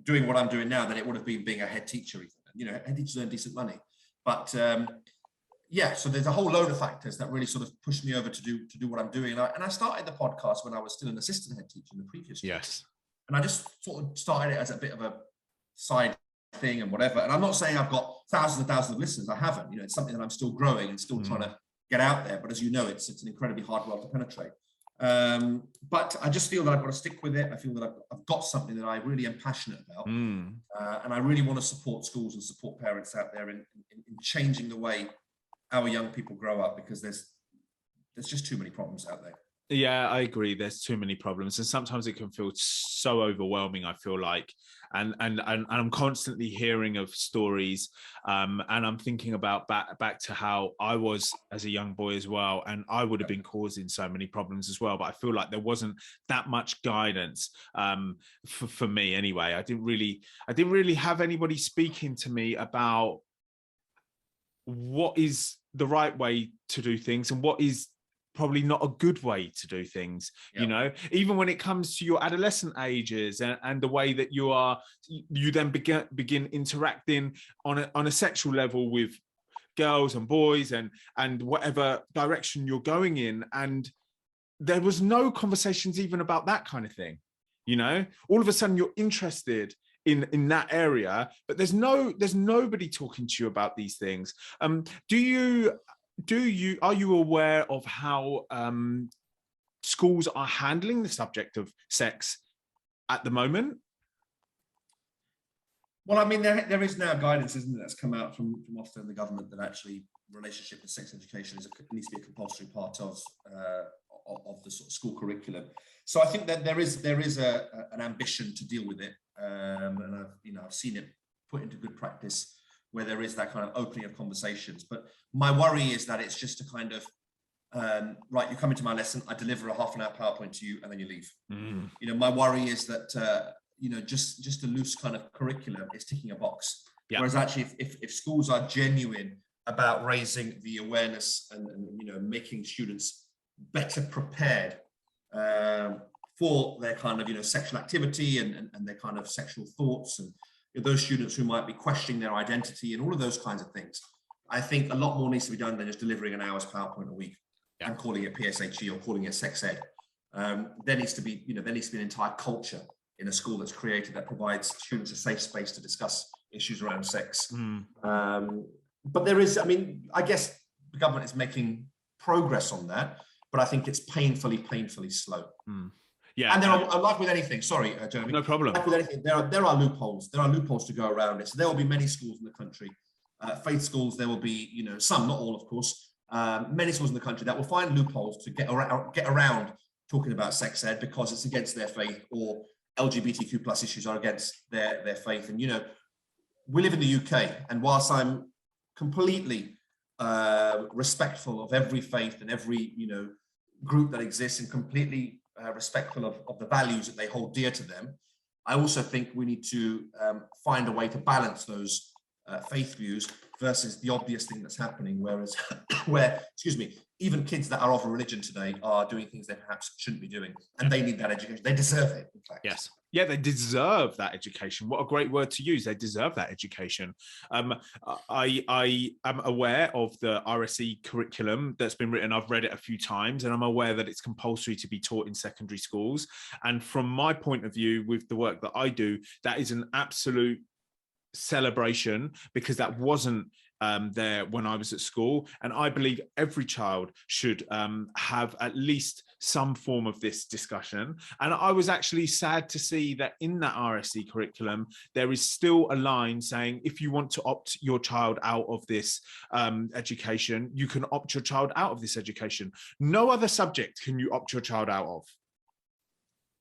doing what I'm doing now than it would have been being a head teacher. Head teachers earn decent money. But so there's a whole load of factors that really sort of pushed me over to do what I'm doing. And I started the podcast when I was still an assistant head teacher in the previous year. Yes. And I just sort of started it as a bit of a side thing and whatever. And I'm not saying I've got thousands and thousands of listeners. I haven't. It's something that I'm still growing and still trying to get out there. But as you know, it's an incredibly hard world to penetrate. But I just feel that I've got to stick with it. I feel that I've got something that I really am passionate about. And I really want to support schools and support parents out there in changing the way our young people grow up, because there's just too many problems out there. Yeah, I agree. There's too many problems, and sometimes it can feel so overwhelming. I feel like, and I'm constantly hearing of stories, and I'm thinking about back to how I was as a young boy as well, and I would have been causing so many problems as well. But I feel like there wasn't that much guidance, for me anyway. I didn't really have anybody speaking to me about what is the right way to do things and what is probably not a good way to do things. You know, even when it comes to your adolescent ages, and the way that you then begin interacting on a sexual level with girls and boys, and whatever direction you're going in. And there was no conversations even about that kind of thing. You know, all of a sudden you're interested in that area, but there's nobody talking to you about these things. Are you aware of how schools are handling the subject of sex at the moment? Well, I mean, there is now guidance, isn't it, that's come out from often the government, that actually relationship and sex education needs to be a compulsory part of the sort of school curriculum. So I think that there is an ambition to deal with it, and I've seen it put into good practice where there is that kind of opening of conversations. But my worry is that it's just a kind of right, you come into my lesson, I deliver a half an hour PowerPoint to you, and then you leave. You know, my worry is that just a loose kind of curriculum is ticking a box. Yep. Whereas actually, if schools are genuine about raising the awareness and making students better prepared for their kind of sexual activity and their kind of sexual thoughts, and those students who might be questioning their identity and all of those kinds of things, I think a lot more needs to be done than just delivering an hour's PowerPoint a week and calling it PSHE or calling it sex ed. There needs to be an entire culture in a school that's created that provides students a safe space to discuss issues around sex. But there is, I guess the government is making progress on that, but I think it's painfully slow. Yeah, and there are, like with anything, sorry, Jeremy. No problem. Like with anything, there are loopholes. There are loopholes to go around it. So there will be many schools in the country, faith schools. There will be, some, not all, of course, many schools in the country that will find loopholes to get around talking about sex ed because it's against their faith, or LGBTQ plus issues are against their faith. And we live in the UK, and whilst I'm completely respectful of every faith and every group that exists, and completely respectful of the values that they hold dear to them, I also think we need to find a way to balance those faith views versus the obvious thing that's happening, where even kids that are of a religion today are doing things they perhaps shouldn't be doing, and they need that education. They deserve it, in fact. Yes. Yeah, they deserve that education. What a great word to use. They deserve that education. I am aware of the RSE curriculum that's been written. I've read it a few times, and I'm aware that it's compulsory to be taught in secondary schools. And from my point of view, with the work that I do, that is an absolute celebration, because that wasn't there when I was at school. And I believe every child should have at least some form of this discussion. And I was actually sad to see that in that RSE curriculum, there is still a line saying, if you want to opt your child out of this education, you can opt your child out of this education. No other subject can you opt your child out of.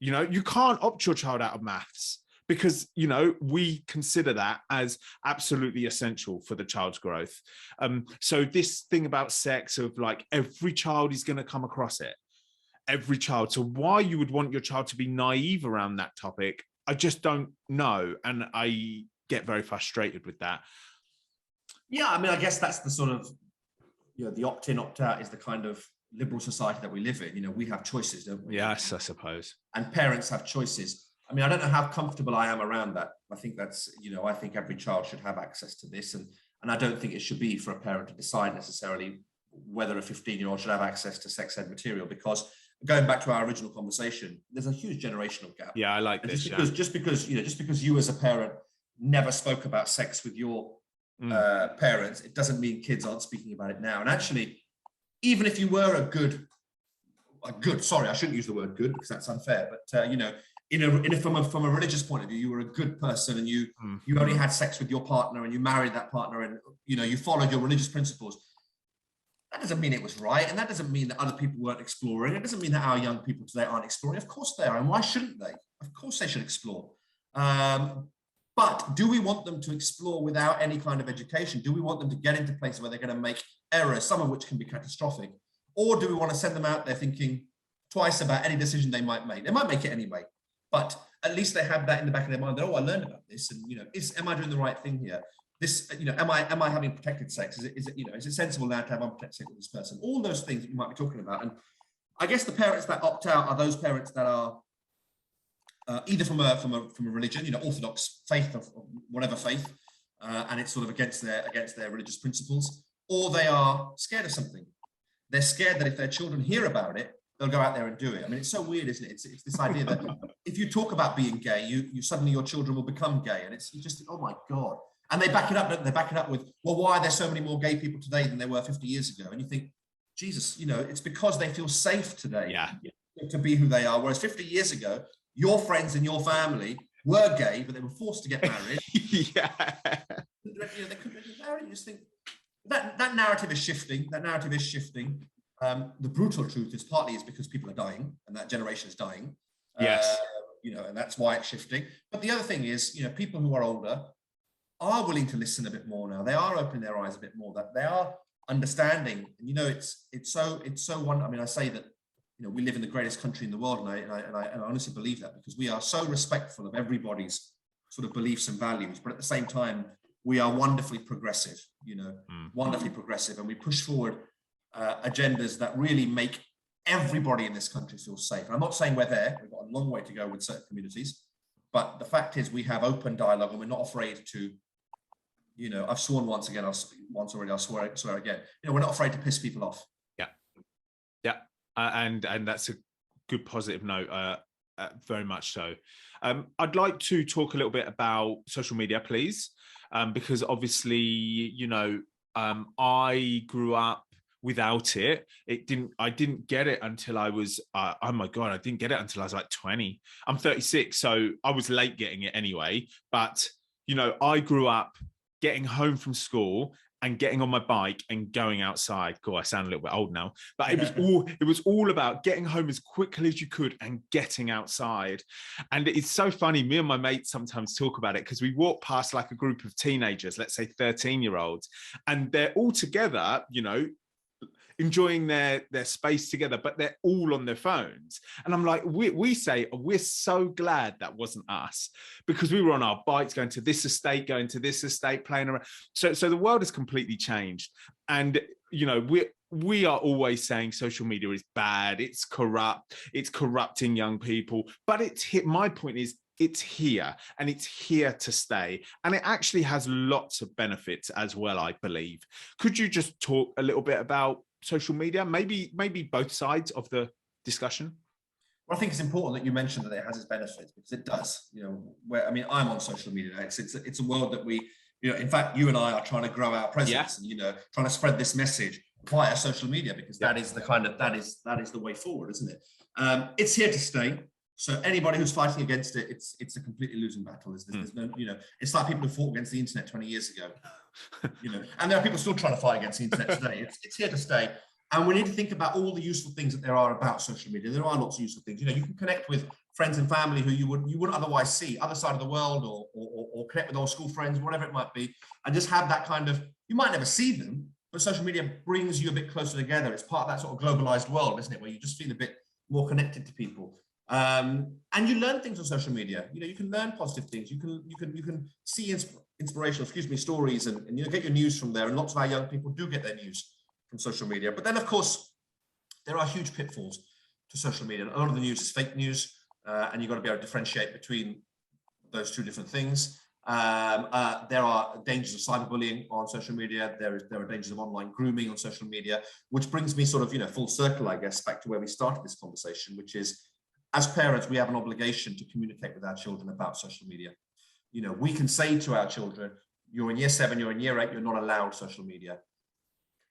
You can't opt your child out of maths, because, we consider that as absolutely essential for the child's growth. So this thing about sex, of like, every child is going to come across it, every child. So why you would want your child to be naive around that topic, I just don't know. And I get very frustrated with that. Yeah, I guess that's the sort of, the opt-in, opt-out is the kind of liberal society that we live in. We have choices, don't we? Yes, I suppose. And parents have choices. I don't know how comfortable I am around that. I think that's, I think every child should have access to this. And I don't think it should be for a parent to decide necessarily whether a 15-year-old should have access to sex ed material, because going back to our original conversation, there's a huge generational gap. Yeah, I like this. Just because you as a parent never spoke about sex with your parents, it doesn't mean kids aren't speaking about it now. And actually, even if you were a good, sorry, I shouldn't use the word good because that's unfair, but from a religious point of view, you were a good person, and you only had sex with your partner, and you married that partner, and you followed your religious principles. That doesn't mean it was right, and that doesn't mean that other people weren't exploring. It doesn't mean that our young people today aren't exploring. Of course they are, and why shouldn't they? Of course they should explore. But do we want them to explore without any kind of education? Do we want them to get into places where they're going to make errors, some of which can be catastrophic? Or do we want to send them out there thinking twice about any decision they might make? They might make it anyway, but at least they have that in the back of their mind that, oh, I learned about this, and am I doing the right thing here? This, am I having protected sex? Is it sensible now to have unprotected sex with this person? All those things that you might be talking about. And I guess the parents that opt out are those parents that are either from a religion, Orthodox faith of whatever faith, and it's sort of against their religious principles, or they are scared of something. They're scared that if their children hear about it, they'll go out there and do it. I mean, it's so weird, isn't it? It's this idea that if you talk about being gay, you suddenly your children will become gay, and you just think, oh my God. And they back it up, don't they? They back it up with, well, why are there so many more gay people today than there were 50 years ago? And you think, Jesus, it's because they feel safe today to be who they are. Whereas 50 years ago, your friends and your family were gay, but they were forced to get married. They couldn't get married. You just think that narrative is shifting. That narrative is shifting. The brutal truth is partly is because people are dying, and that generation is dying. Yes. And that's why it's shifting. But the other thing is, people who are older are willing to listen a bit more now. They are opening their eyes a bit more. That they are understanding. And it's so one. I mean, I say that we live in the greatest country in the world, and I honestly believe that, because we are so respectful of everybody's sort of beliefs and values, but at the same time, we are wonderfully progressive. Wonderfully progressive, and we push forward agendas that really make everybody in this country feel safe. And I'm not saying we're there. We've got a long way to go with certain communities, but the fact is we have open dialogue, and we're not afraid to. I've sworn once already. I'll swear again. We're not afraid to piss people off. Yeah, and that's a good positive note. Very much so. I'd like to talk a little bit about social media, please, because obviously, I grew up without it. I didn't get it until I was, oh my God, I didn't get it until I was like 20. I'm 36, so I was late getting it anyway. But, I grew up getting home from school and getting on my bike and going outside. God, I sound a little bit old now, but it was all about getting home as quickly as you could and getting outside. And it's so funny. Me and my mates sometimes talk about it, because we walk past like a group of teenagers, let's say 13-year-olds, and they're all together, enjoying their space together, but they're all on their phones. And I'm like, we say we're so glad that wasn't us, because we were on our bikes going to this estate, playing around. So the world has completely changed. And we are always saying social media is bad, it's corrupt, it's corrupting young people, but my point is, it's here, and it's here to stay, and it actually has lots of benefits as well, I believe. Could you just talk a little bit about social media, maybe both sides of the discussion? Well, I think it's important that you mentioned that it has its benefits, because it does. I'm on social media now. It's a world that we, in fact, you and I are trying to grow our presence, and trying to spread this message via social media, because that is the way forward, isn't it? It's here to stay. So anybody who's fighting against it, it's a completely losing battle. There's no, it's like people who fought against the internet 20 years ago, and there are people still trying to fight against the internet today. It's here to stay. And we need to think about all the useful things that there are about social media. There are lots of useful things. You can connect with friends and family who you wouldn't otherwise see, other side of the world, or connect with old school friends, whatever it might be, and just have that kind of, you might never see them, but social media brings you a bit closer together. It's part of that sort of globalized world, isn't it, where you just feel a bit more connected to people. And you learn things on social media. You can learn positive things. You can see inspirational, stories, and get your news from there. And lots of our young people do get their news from social media. But then, of course, there are huge pitfalls to social media. A lot of the news is fake news, and you've got to be able to differentiate between those two different things. There are dangers of cyberbullying on social media. There are dangers of online grooming on social media, which brings me sort of full circle, I guess, back to where we started this conversation, which is, as parents, we have an obligation to communicate with our children about social media. We can say to our children, you're in year 7, you're in year 8, you're not allowed social media.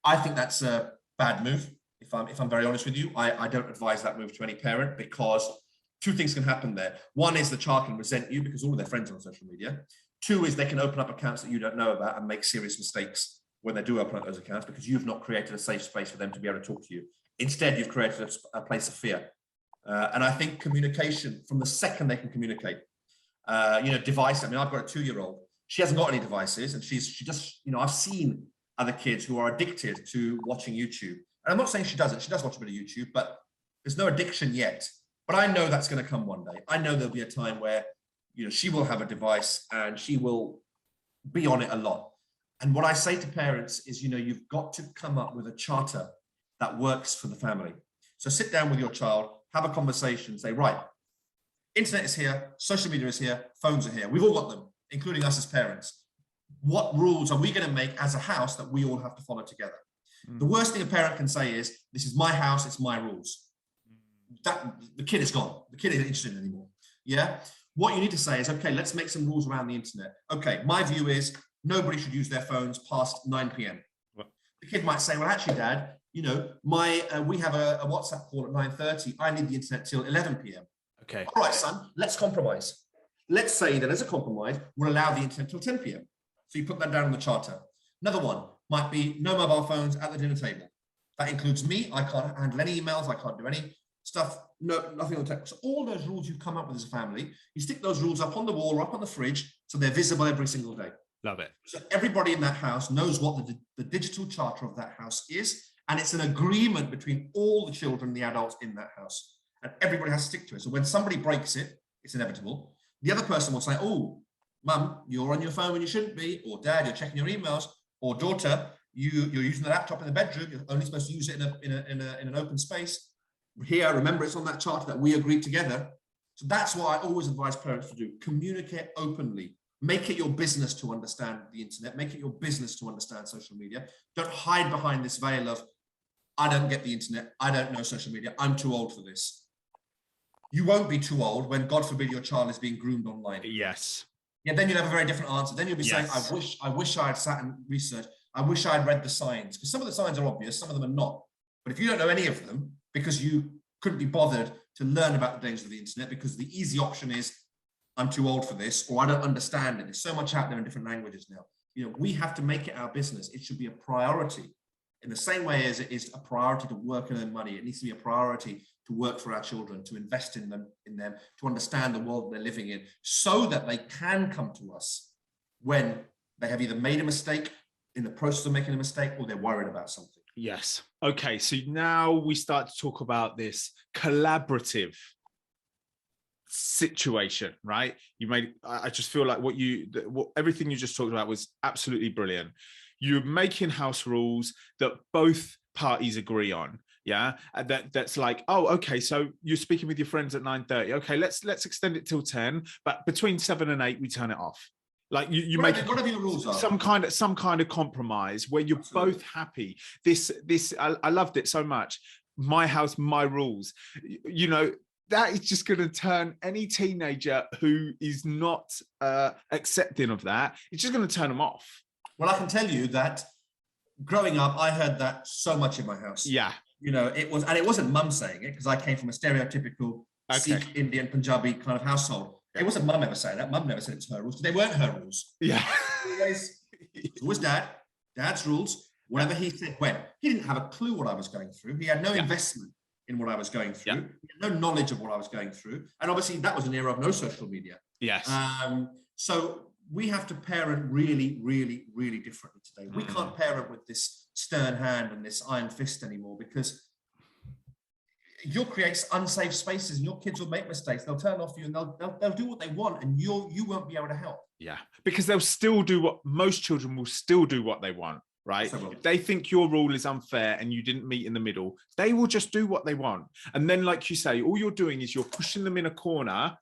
I think that's a bad move. If I'm very honest with you, I don't advise that move to any parent, because two things can happen there. One is the child can resent you because all of their friends are on social media. Two is they can open up accounts that you don't know about and make serious mistakes when they do open up those accounts, because you've not created a safe space for them to be able to talk to you. Instead, you've created a place of fear. And I think communication, from the second they can communicate, device. I mean, I've got a 2-year-old. She hasn't got any devices, and she just, I've seen other kids who are addicted to watching YouTube. And I'm not saying she doesn't. She does watch a bit of YouTube, but there's no addiction yet. But I know that's going to come one day. I know there'll be a time where, she will have a device and she will be on it a lot. And what I say to parents is, you've got to come up with a charter that works for the family. So sit down with your child, have a conversation, say, right, internet is here, social media is here, phones are here. We've all got them, including us as parents. What rules are we going to make as a house that we all have to follow together? The worst thing a parent can say is, this is my house, it's my rules. That the kid is gone. The kid isn't interested anymore. Yeah. What you need to say is, okay, let's make some rules around the internet. Okay, my view is nobody should use their phones past 9 p.m. What? The kid might say, well, actually, Dad, we have a WhatsApp call at 9:30. I need the internet till 11 p.m. Okay. All right, son, let's compromise. Let's say that as a compromise, we'll allow the internet till 10 p.m. So you put that down on the charter. Another one might be no mobile phones at the dinner table. That includes me. I can't handle any emails. I can't do any stuff. No, nothing on text. So all those rules you come up with as a family, you stick those rules up on the wall or up on the fridge so they're visible every single day. Love it. So everybody in that house knows what the digital charter of that house is, and it's an agreement between all the children, the adults in that house, and everybody has to stick to it. So when somebody breaks it, it's inevitable. The other person will say, oh, Mum, you're on your phone when you shouldn't be, or Dad, you're checking your emails, or daughter, you're using the laptop in the bedroom. You're only supposed to use it in an open space. Here, remember, it's on that charter that we agreed together. So that's what I always advise parents to do. Communicate openly. Make it your business to understand the internet. Make it your business to understand social media. Don't hide behind this veil of, I don't get the internet. I don't know social media. I'm too old for this. You won't be too old when, God forbid, your child is being groomed online. Yes. Yeah, then you'll have a very different answer. Then you'll be saying, I wish I had sat and researched. I wish I had read the signs. Because some of the signs are obvious, some of them are not. But if you don't know any of them, because you couldn't be bothered to learn about the dangers of the internet, because the easy option is, I'm too old for this, or I don't understand it. There's so much out there in different languages now. We have to make it our business. It should be a priority. In the same way as it is a priority to work and earn money, it needs to be a priority to work for our children, to invest in them, to understand the world they're living in, so that they can come to us when they have either made a mistake, in the process of making a mistake, or they're worried about something. Yes. Okay. So now we start to talk about this collaborative situation, right? I just feel like everything you just talked about was absolutely brilliant. You're making house rules that both parties agree on. Yeah. And that's like, oh, okay. So you're speaking with your friends at 9:30. Okay. Let's extend it till 10, but between 7 and 8, we turn it off. Like you make whatever your rules are. some kind of compromise where you're Absolutely. both happy. I loved it so much. My house, my rules. That is just going to turn any teenager who is not accepting of that. It's just going to turn them off. Well, I can tell you that growing up, I heard that so much in my house. Yeah. It wasn't mum saying it, because I came from a stereotypical Sikh, Indian, Punjabi kind of household. It wasn't mum ever saying that. Mum never said it's her rules. They weren't her rules. Yeah. It was Dad's rules. Whatever he said when. He didn't have a clue what I was going through. He had no investment in what I was going through. Yeah. He had no knowledge of what I was going through. And obviously that was an era of no social media. Yes. So we have to parent really, really, really differently today. We can't parent with this stern hand and this iron fist anymore, because you'll create unsafe spaces and your kids will make mistakes. They'll turn off you and they'll do what they want, and you won't be able to help. Yeah, because they'll still do what most children will still do what they want, right? If they think your rule is unfair and you didn't meet in the middle, they will just do what they want. And then, like you say, all you're doing is you're pushing them in a corner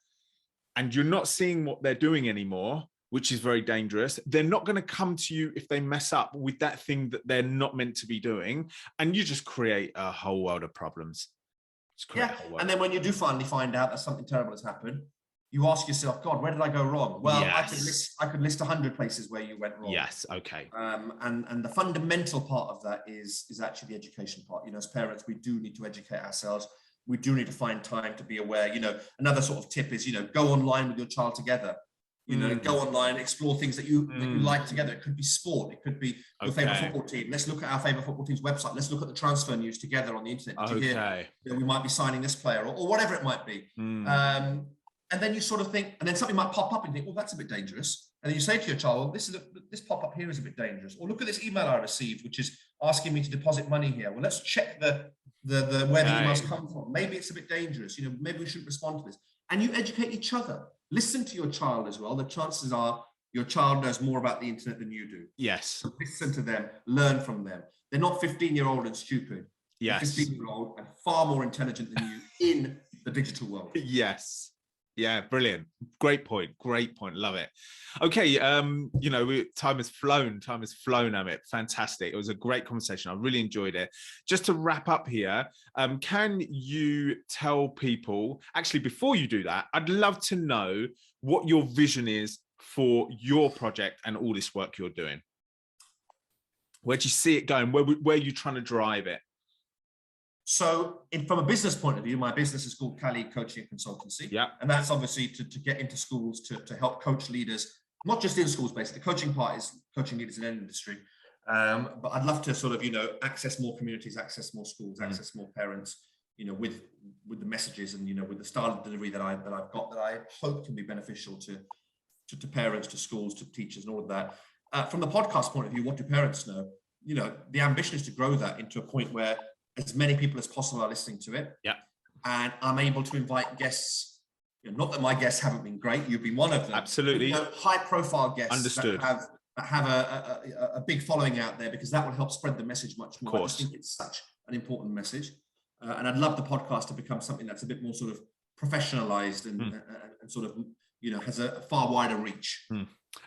and you're not seeing what they're doing anymore, which is very dangerous. They're not going to come to you if they mess up with that thing that they're not meant to be doing. And you just create a whole world of problems. Yeah, and then when you do finally find out that something terrible has happened, you ask yourself, God, where did I go wrong? Well, yes. I could list 100 places where you went wrong. Yes, okay. And the fundamental part of that is actually the education part. As parents, we do need to educate ourselves. We do need to find time to be aware. Another sort of tip is, go online with your child together. You know, go online, explore things that you like together. It could be sport. It could be your favorite football team. Let's look at our favorite football team's website. Let's look at the transfer news together on the internet. Did you hear that we might be signing this player, or whatever it might be? And then you sort of think, and then something might pop up and you think, well, that's a bit dangerous. And then you say to your child, well, this pop-up here is a bit dangerous. Or look at this email I received, which is asking me to deposit money here. Well, let's check where the emails come from. Maybe it's a bit dangerous. You know, maybe we shouldn't respond to this. And you educate each other. Listen to your child as well. The chances are your child knows more about the internet than you do. Yes. So listen to them, learn from them. They're not 15-year-old and stupid. Yes. They're 15-year-old and far more intelligent than you in the digital world. Yes. Yeah, brilliant. Great point. Great point. Love it. Okay, you know, time has flown, Amit. Fantastic. It was a great conversation. I really enjoyed it. Just to wrap up here, can you tell people, actually, before you do that, I'd love to know what your vision is for your project and all this work you're doing. Where do you see it going? Where are you trying to drive it? So from a business point of view, my business is called Cali Coaching and Consultancy. Yeah. And that's obviously to get into schools, to help coach leaders, not just in schools, basically. The coaching part is coaching leaders in any industry. But I'd love to sort of, you know, access more communities, access more schools, access more parents, you know, with the messages and, you know, with the style of delivery that I've got, that I hope can be beneficial to parents, to schools, to teachers and all of that. From the podcast point of view, what do parents know? You know, the ambition is to grow that into a point where as many people as possible are listening to it. Yeah. And I'm able to invite guests, you know, not that my guests haven't been great, you've been one of them. Absolutely. But, you know, high profile guests. Understood. that have a big following out there, because that will help spread the message much more. I just think it's such an important message. And I'd love the podcast to become something that's a bit more sort of professionalized and sort of, you know, has a far wider reach.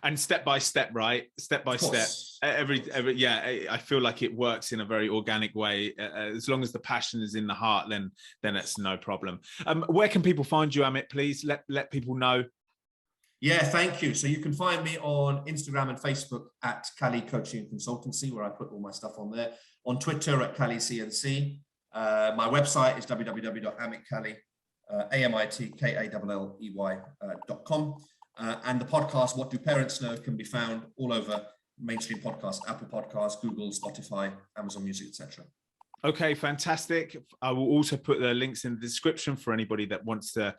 And step by step, right? Step by step. Every I feel like it works in a very organic way. As long as the passion is in the heart, then it's no problem. Where can people find you, Amit? Please let people know. Yeah, thank you. So you can find me on Instagram and Facebook at Cali Coaching and Consultancy, where I put all my stuff on there. On Twitter at Cali CNC. My website is www.amitkali, AMITKALLEY.com. And the podcast, What Do Parents Know, can be found all over mainstream podcasts, Apple Podcasts, Google, Spotify, Amazon Music, etc. Okay, fantastic. I will also put the links in the description for anybody that wants to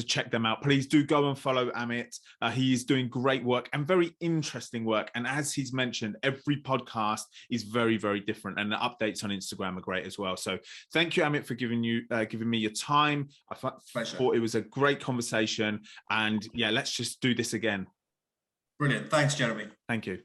check them out. Please do go and follow Amit. He is doing great work and very interesting work. And as he's mentioned, every podcast is very, very different, and the updates on Instagram are great as well. So thank you, Amit, for giving me your time. I thought it was a great conversation, and yeah, let's just do this again. Brilliant. Thanks, Jeremy. Thank you.